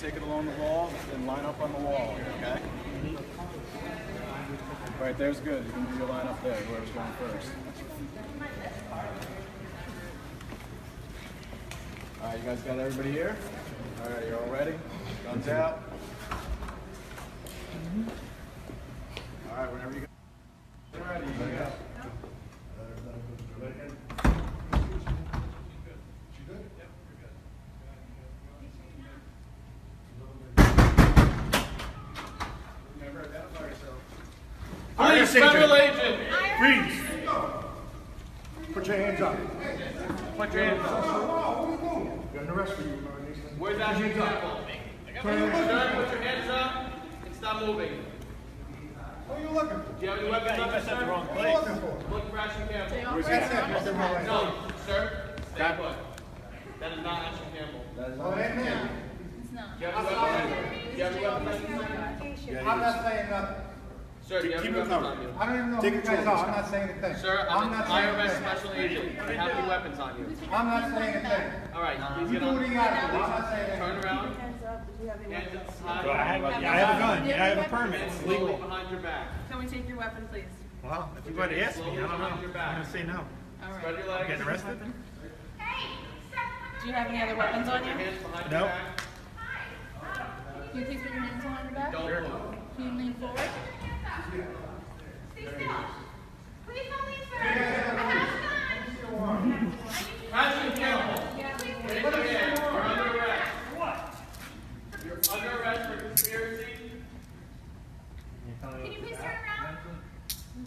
take it along the wall and line up on the wall, okay? Right there's good. You can do your line up there, whoever's going first. All right, you guys got everybody here? All right, you're all ready? Guns out. All right, whenever you guys are ready, you go. Please, federal agent. Freeze. Put your hands up. Put your hands up. Got an arrest for you. Where's that hands up? Sir, put your hands up and stop moving. What are you looking for? Do you have any weapons on you, sir? What are you looking for? Look for Ashton Campbell. Where's that? No, sir. Stay put. That is not Ashton Campbell. Oh, that man. Do you have any weapons on you? I'm not saying nothing. Sir, do you have any weapons on you? I don't even know who you guys are. I'm not saying anything. Sir, I'm an not saying IRS anything. special agent. Do you have any weapons on you? I'm not saying anything. All right, please You get do what on. you got to do. I'm not saying anything. Turn around. Hands up. Did you have any Hands weapons? up high. I have a gun. Yeah, I have a permit. And It's slowly legal. behind your back. Can we take your weapon, please? Well, if you want to ask me, I don't know. I'm going to say no. All Spread right. your legs. Getting arrested? Do you have any other weapons on you? Hands behind No. your back. Can you please put your hands behind your back? Don't move. Can you lean forward? Stay still. Please don't leave, sir. I have a gun. Ashton Campbell. Raise your hand. You're under arrest. You're under arrest for conspiracy. Can you please turn around?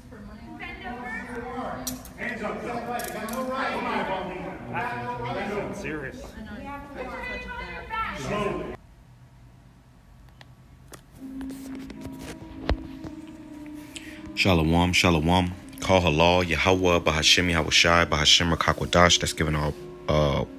For money. Bend over. Hands up. You got no right. That's serious. I know. We You have a have warrant. to touch On it your there. back. Slowly. Shalom, shalom. Call halal, YAHAWAH, BAHASHAM, BAHASHAM, QADASH. That's giving all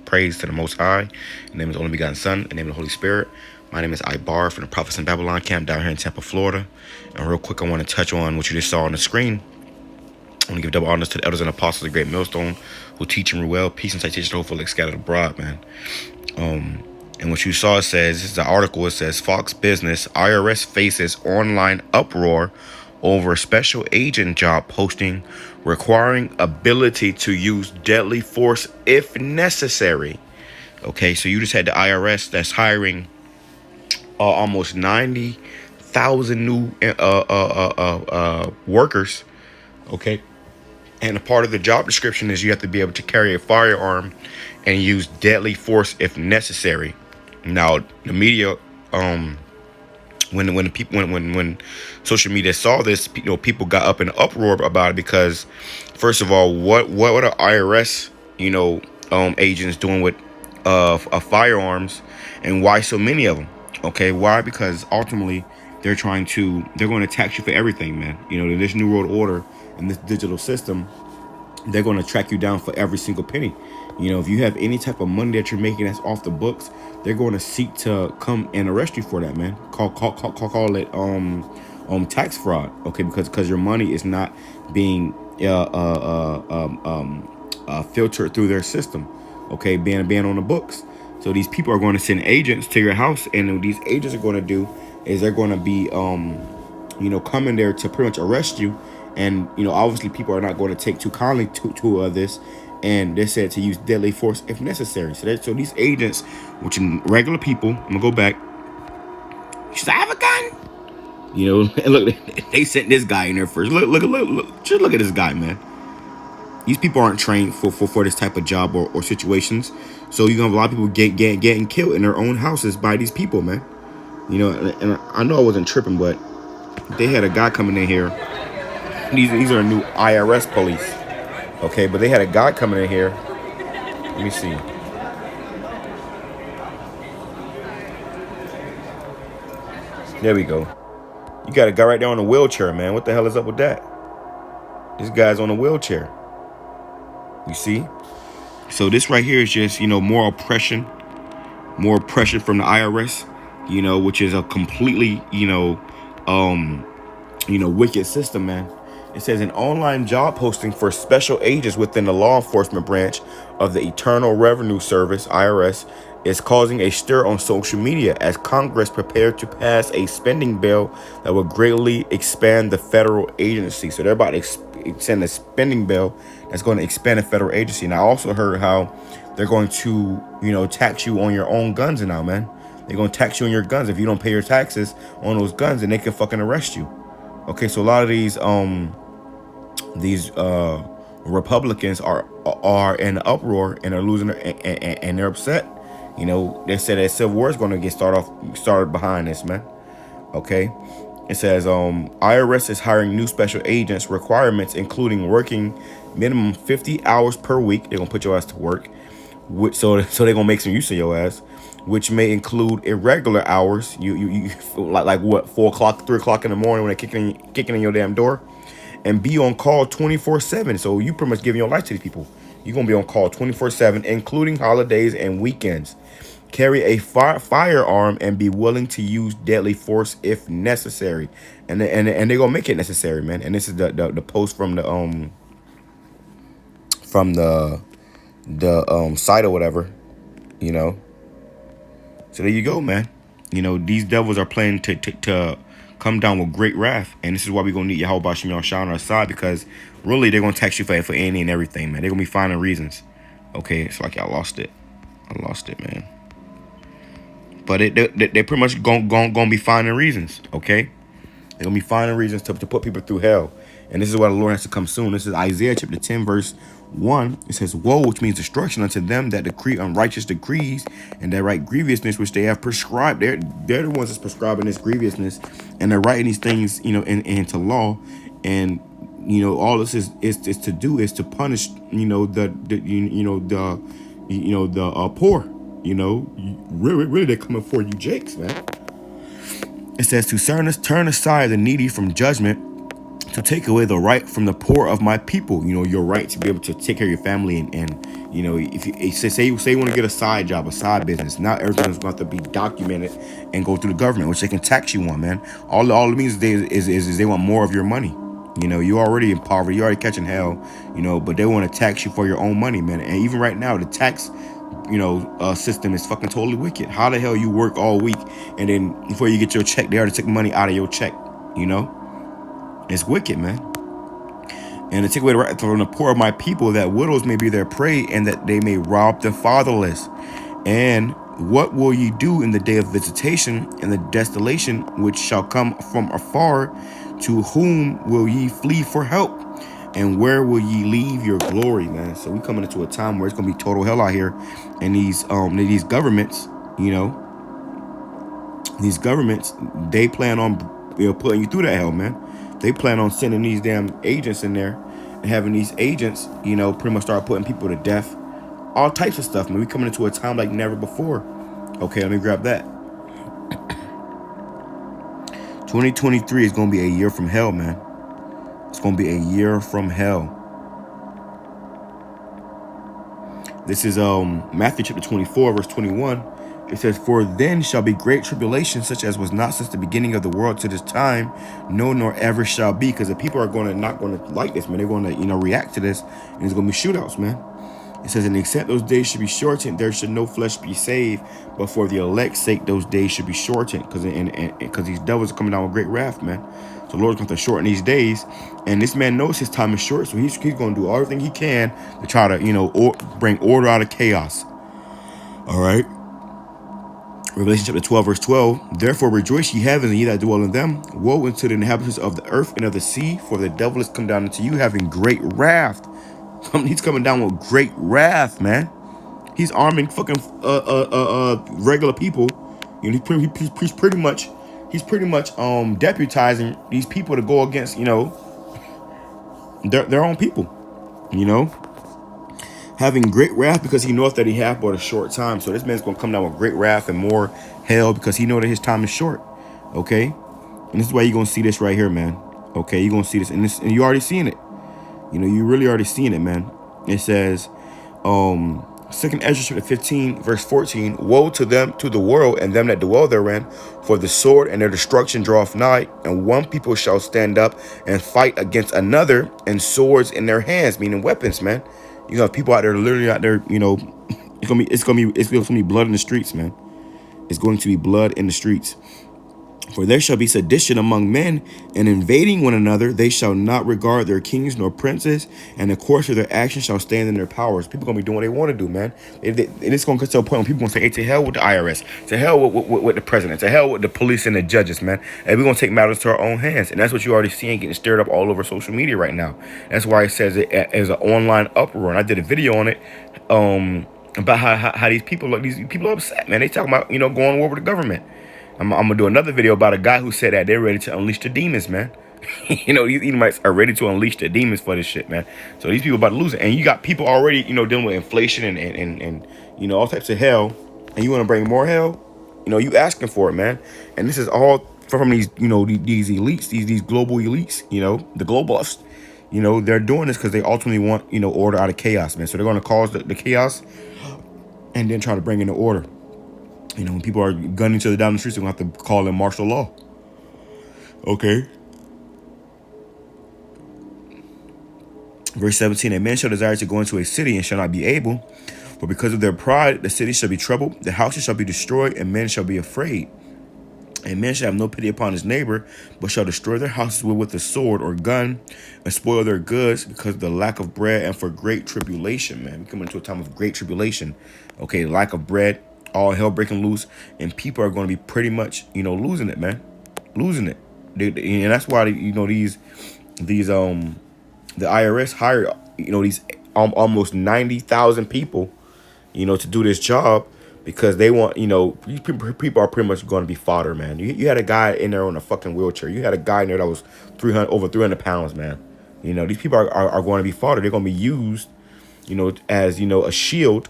praise to the Most High. In the name of the only begotten Son, in the name of the Holy Spirit. My name is Ibar from the Prophets in Babylon camp down here in Tampa, Florida. And real quick, I want to touch on what you just saw on the screen. I want to give double honors to the elders and apostles of the Great Millstone who teach and rule well. Peace and citation hopeful like scattered abroad, man. And what you saw, it says, this is the article, it says, Fox Business, IRS faces online uproar over special agent job posting requiring ability to use deadly force if necessary. Okay, so you just had the IRS that's hiring almost 90,000 new workers. Okay, and a part of the job description is you have to be able to carry a firearm and use deadly force if necessary. Now, the media, when social media saw this, people got up in an uproar about it because, first of all, what are IRS, agents doing with firearms, and why so many of them? Okay, why? Because ultimately they're going to tax you for everything, man. In this new world order and this digital system, they're going to track you down for every single penny. If you have any type of money that you're making that's off the books, they're going to seek to come and arrest you for that, man. Call it tax fraud, okay? Because your money is not being filtered through their system, okay? Being on the books. So these people are going to send agents to your house, and what these agents are going to do is they're going to be coming there to pretty much arrest you. And obviously people are not going to take too kindly to this, and they said to use deadly force if necessary. So these agents, which are regular people, I'm gonna go back. She said, I have a gun. And look, they sent this guy in there first. Look, just look at this guy, man. These people aren't trained for this type of job or situations. So you're gonna have a lot of people getting killed in their own houses by these people, man. And I know I wasn't tripping, but they had a guy coming in here. These are new IRS police, okay? But they had a guy coming in here. Let me see. There we go. You got a guy right there on a wheelchair, man. What the hell is up with that? This guy's on a wheelchair. You see? So this right here is just, more oppression from the IRS, which is a completely, wicked system, man. It says an online job posting for special agents within the law enforcement branch of the Internal Revenue Service, IRS, is causing a stir on social media as Congress prepared to pass a spending bill that will greatly expand the federal agency. So they're about to send a spending bill that's going to expand the federal agency. And I also heard how they're going to, tax you on your own guns now, man. They're going to tax you on your guns. If you don't pay your taxes on those guns, then they can fucking arrest you. Okay, so a lot of these Republicans are in uproar and are losing and they're upset. They said that civil war is going to get started behind this, man. Okay, it says IRS is hiring new special agents. Requirements including working minimum 50 hours per week. They're gonna put your ass to work, so they're gonna make some use of your ass, which may include irregular hours. You like what, 4 o'clock, 3 o'clock in the morning when they're kicking in your damn door, and be on call 24/7. So you pretty much giving your life to these people. You're gonna be on call 24/7, including holidays and weekends. Carry a firearm and be willing to use deadly force if necessary. And they're gonna make it necessary, man. And this is the post from the site or whatever, So there you go, man. These devils are planning to come down with great wrath, and this is why we're gonna need YAHAWASHI on our side, because really they're gonna tax you for any and everything, man. They're gonna be finding reasons. Okay, it's like I lost it, man. But they pretty much gonna be finding reasons. Okay, they're gonna be finding reasons to put people through hell, and this is why the Lord has to come soon. This is Isaiah chapter 10 verse 1. It says, "Woe," which means destruction, unto them that decree unrighteous decrees and that write grievousness which they have prescribed. They're the ones that's prescribing this grievousness, and they're writing these things, into law. And all this is to do is to punish, the poor. Really, they're coming for you, Jakes, man. It says to turn aside the needy from judgment, to take away the right from the poor of my people. Your right to be able to take care of your family, and if you say you want to get a side job, a side business, not everything's going to be documented and go through the government, which they can tax you on, man. All it means is they want more of your money. You're already in poverty, you're already catching hell, but they want to tax you for your own money, man. And even right now, the tax system is fucking totally wicked. How the hell you work all week and then before you get your check, they already take money out of your check? It's wicked, man. And to take away the right from the poor of my people, that widows may be their prey, and that they may rob the fatherless. And what will ye do in the day of visitation and the desolation which shall come from afar? To whom will ye flee for help? And where will ye leave your glory, man? So we coming into a time where it's gonna be total hell out here, and these governments, these governments, they plan on putting you through that hell, man. They plan on sending these damn agents in there and having these agents, pretty much start putting people to death, all types of stuff, man. We coming into a time like never before. Okay, let me grab that. 2023 is gonna be a year from hell, man. It's going to be a year from hell. This is Matthew chapter 24, verse 21. It says, "For then shall be great tribulation, such as was not since the beginning of the world to this time, no, nor ever shall be." Because the people are not going to like this, man. They're going to, react to this, and there's going to be shootouts, man. It says, "And except those days should be shortened, there should no flesh be saved. But for the elect's sake, those days should be shortened." Because these devils are coming down with great wrath, man. So the Lord's going to shorten these days. And this man knows his time is short. So he's going to do everything he can to try to, bring order out of chaos. All right. Revelation chapter 12, verse 12. "Therefore rejoice, ye heavens, and ye that dwell in them. Woe unto the inhabitants of the earth and of the sea, for the devil is come down unto you, having great wrath." He's coming down with great wrath, man. He's arming fucking regular people. He's pretty much deputizing these people to go against, their own people, having great wrath, because he knoweth that he hath but a short time. So this man's going to come down with great wrath and more hell, because he know that his time is short. Okay, and this is why you're going to see this right here, man. Okay, you're going to see this, and you already seeing it. You really already seen it, man. It says, Second Ezra chapter 15, verse 14. Woe to them, to the world, and them that dwell therein, for the sword and their destruction draweth nigh, and one people shall stand up and fight against another, and swords in their hands, meaning weapons, man. You have people out there literally out there, you know, it's gonna be blood in the streets, man. It's going to be blood in the streets. For there shall be sedition among men, and invading one another, they shall not regard their kings nor princes, and the course of their actions shall stand in their powers. People gonna be doing what they want to do, man. And it's gonna get to a point when people gonna say, hey, to hell with the IRS, to hell with the president, to hell with the police and the judges, man. And we're gonna take matters to our own hands. And that's what you already seeing getting stirred up all over social media right now. That's why it says it as an online uproar. And I did a video on it, about how these people are upset, man. They talking about, you know, going to war with the government. I'm gonna do another video about a guy who said that they're ready to unleash the demons, man. You know, these Edomites are ready to unleash the demons for this shit, man. So these people about to lose it. And you got people already, you know, dealing with inflation and you know, all types of hell. And you want to bring more hell? You know, you asking for it, man. And this is all from these, you know, these elites, these global elites, you know, the globalists. You know, they're doing this because they ultimately want, you know, order out of chaos, man. So they're going to cause the chaos and then try to bring in the order. You know, when people are gunning each other down the streets, they're going to have to call in martial law. Okay. Verse 17, a man shall desire to go into a city and shall not be able, for because of their pride, the city shall be troubled, the houses shall be destroyed, and men shall be afraid. A man shall have no pity upon his neighbor, but shall destroy their houses with a sword or gun, and spoil their goods because of the lack of bread and for great tribulation, man. We come into a time of great tribulation. Okay, lack of bread, all hell breaking loose, and people are going to be pretty much, you know, losing it, man. Losing it. And that's why, you know, the IRS hired, you know, these almost 90,000 people, you know, to do this job because they want, you know, people are pretty much going to be fodder, man. You had a guy in there on a fucking wheelchair. You had a guy in there that was over 300 pounds, man. You know, these people are going to be fodder. They're going to be used, you know, as, you know, a shield,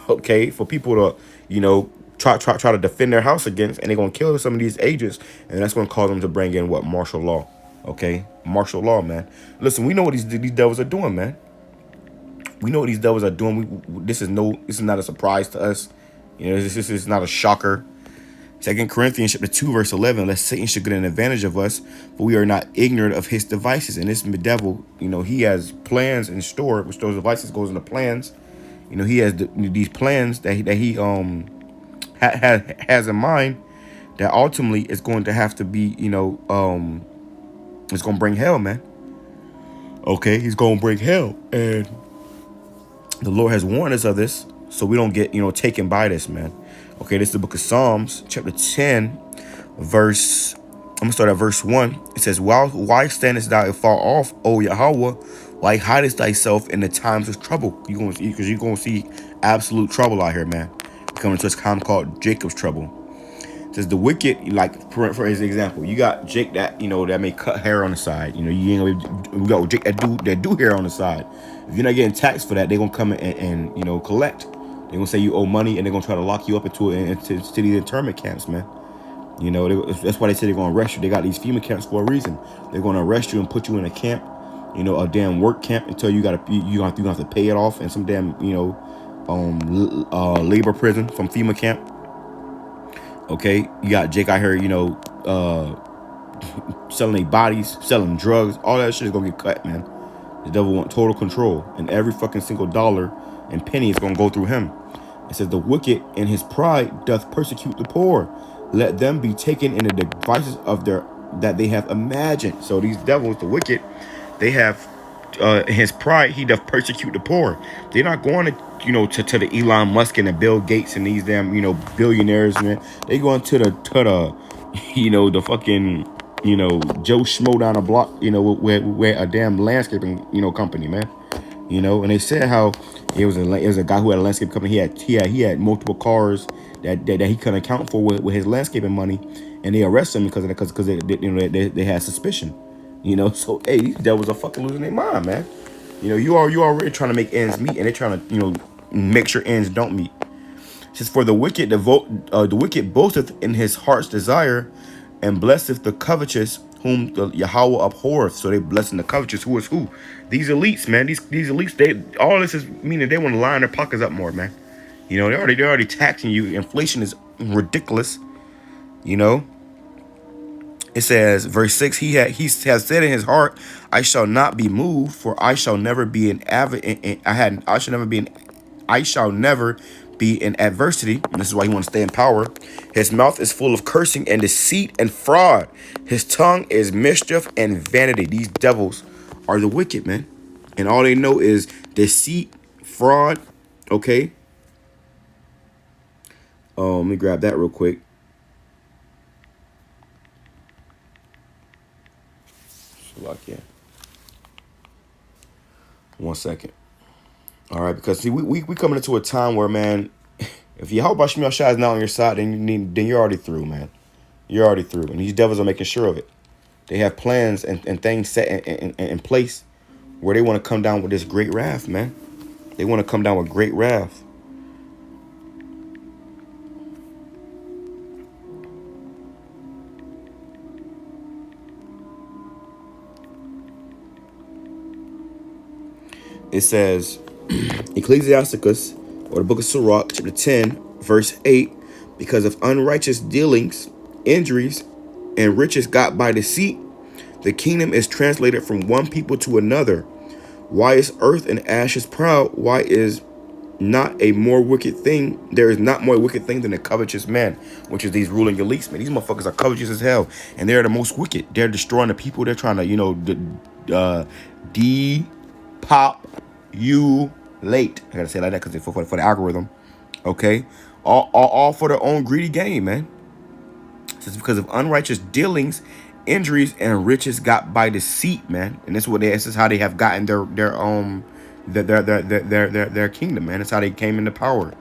okay, for people to, you know, try to defend their house against, and they're going to kill some of these agents, and that's going to cause them to bring in what? Martial law. Okay, martial law, man. Listen, we know what these devils are doing, man. We know what these devils are doing. This is not a surprise to us. You know, this is not a shocker. 2 Corinthians chapter 2, verse 11, lest Satan should get an advantage of us, for we are not ignorant of his devices. And this devil, you know, he has plans in store, which those devices goes into plans. You know, he has these plans that he has in mind that ultimately is going to have to be, you know, it's going to bring hell, man. Okay, he's going to bring hell. And the Lord has warned us of this, so we don't get, you know, taken by this, man. Okay, this is the book of Psalms, chapter 10, verse, I'm going to start at verse 1. It says, why standest thou far off, O Yahawah? Why hidest thyself in the times of trouble? Because you're going to see absolute trouble out here, man. Coming to a time called Jacob's trouble. It says the wicked, like for his example, you got Jake that, you know, that may cut hair on the side. You know, you ain't gonna go Jake that do hair on the side. If you're not getting taxed for that, they're gonna come and you know, collect. They're gonna say you owe money, and they're gonna try to lock you up into these internment camps, man. You know, that's why they say they're gonna arrest you. They got these FEMA camps for a reason. They're gonna arrest you and put you in a camp, you know, a damn work camp until you have to pay it off in some damn, you know, labor prison from FEMA camp. Okay, you got Jake out here, you know, selling their bodies, selling drugs, all that shit is gonna get cut, man. The devil want total control, and every fucking single dollar and penny is gonna go through him. It says the wicked in his pride doth persecute the poor. Let them be taken in the devices of that they have imagined. So these devils, the wicked, they have in his pride, he doth persecute the poor. They're not going to, you know, to the Elon Musk and the Bill Gates and these damn, you know, billionaires, man. They going to the you know, the fucking, you know, Joe Schmo down the block, you know, where a damn landscaping, you know, company, man. You know, and they said how it was a guy who had a landscape company. He had multiple cars that he couldn't account for with his landscaping money, and they arrested him because they had suspicion. You know, so hey, these devils are fucking losing their mind, man. You know, you already trying to make ends meet, and they're trying to, you know, make sure ends don't meet. It says, for the wicked boasteth in his heart's desire, and blesseth the covetous, whom the Yahawah abhorreth. So they blessing the covetous. Who is who? These elites, man. These elites. All this is meaning they want to line their pockets up more, man. You know, they're already taxing you. Inflation is ridiculous. You know. It says, verse 6, he has said in his heart, I shall not be moved, for I shall never be I shall never be in adversity. And this is why he wants to stay in power. His mouth is full of cursing and deceit and fraud. His tongue is mischief and vanity. These devils are the wicked, man. And all they know is deceit, fraud. Okay. Let me grab that real quick. Lock in. 1 second. All right, because see, we coming into a time where, man, if YAHAWASHI is not on your side, then you're already through, man. You're already through, and these devils are making sure of it. They have plans and things set in place where they want to come down with this great wrath, man. They want to come down with great wrath. It says, Ecclesiasticus, or the book of Sirach, chapter 10, verse 8, because of unrighteous dealings, injuries, and riches got by deceit, the kingdom is translated from one people to another. Why is earth and ashes proud? Why is not a more wicked thing? There is not more wicked thing than a covetous man, which is these ruling elites, man. These motherfuckers are covetous as hell, and they're the most wicked. They're destroying the people. They're trying to, you know, depopulate. I gotta say it like that because it's for the algorithm. Okay, all for their own greedy gain, man. It's because of unrighteous dealings, injuries, and riches got by deceit, man. And this is how they have gotten their kingdom, man. That's how they came into power.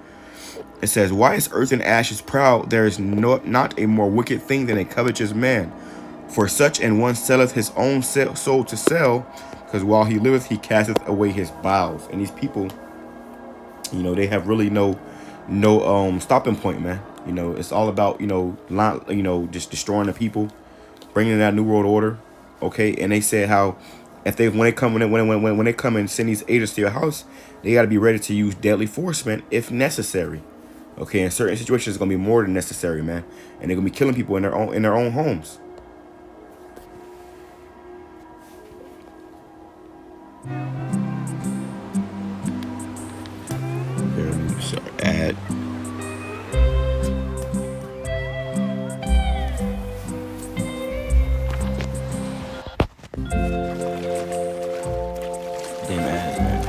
It says, why is earth and ashes proud? There is not a more wicked thing than a covetous man. For such an one selleth his own soul to sell, because while he liveth, he casteth away his bowels. And these people, you know, they have really no stopping point, man. You know, it's all about, just destroying the people, bringing that new world order. Okay, and they said how if when they come and send these agents to your house, they got to be ready to use deadly force, man, if necessary. Okay, in certain situations, it's gonna be more than necessary, man, and they're gonna be killing people in their own homes. Add. Damn ads, man.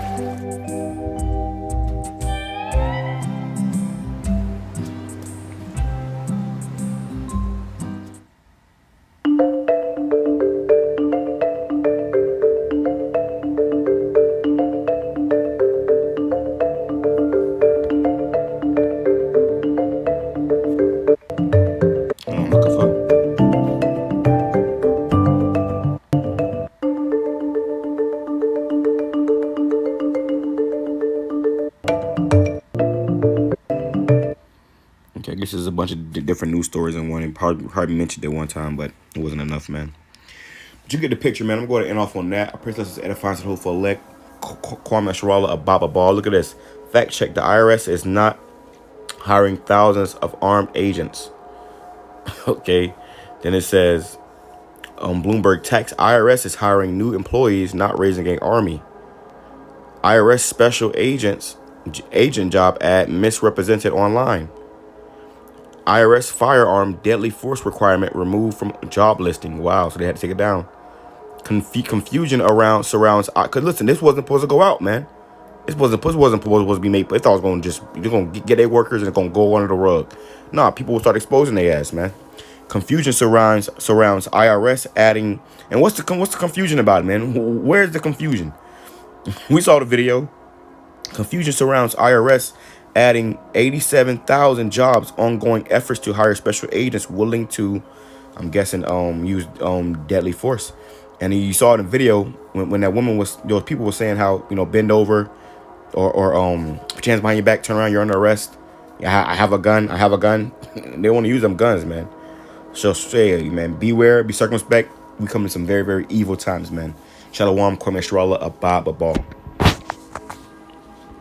I'm looking for. Okay, I guess there's a bunch of different news stories in one, and probably mentioned it one time, but it wasn't enough, man. But you get the picture, man. I'm going to end off on that. I pray this is edifying to the hopeful elect. Kwame Sharala, a Baba Ball. Look at this. Fact check. The IRS is not hiring thousands of armed agents. Okay. Then it says, Bloomberg Tax, IRS is hiring new employees, not raising an army. IRS special agent job ad misrepresented online. IRS firearm deadly force requirement removed from job listing. Wow, so they had to take it down. Confusion surrounds. Cause listen, this wasn't supposed to go out, man. This wasn't supposed to be made. But they thought it was going to get their workers and it's going to go under the rug. Nah, people will start exposing their ass, man. Confusion surrounds IRS adding. And what's the confusion about it, man? Where's the confusion? We saw the video. Confusion surrounds IRS adding 87,000 jobs. Ongoing efforts to hire special agents willing to, I'm guessing, use deadly force. And you saw it in the video when that woman those people were saying how, bend over or put your hands behind your back, turn around, you're under arrest. I have a gun. They want to use them guns, man. So say, man, beware, be circumspect. We come in some very, very evil times, man. Shalom, Kwame Sharala, Abba Ball.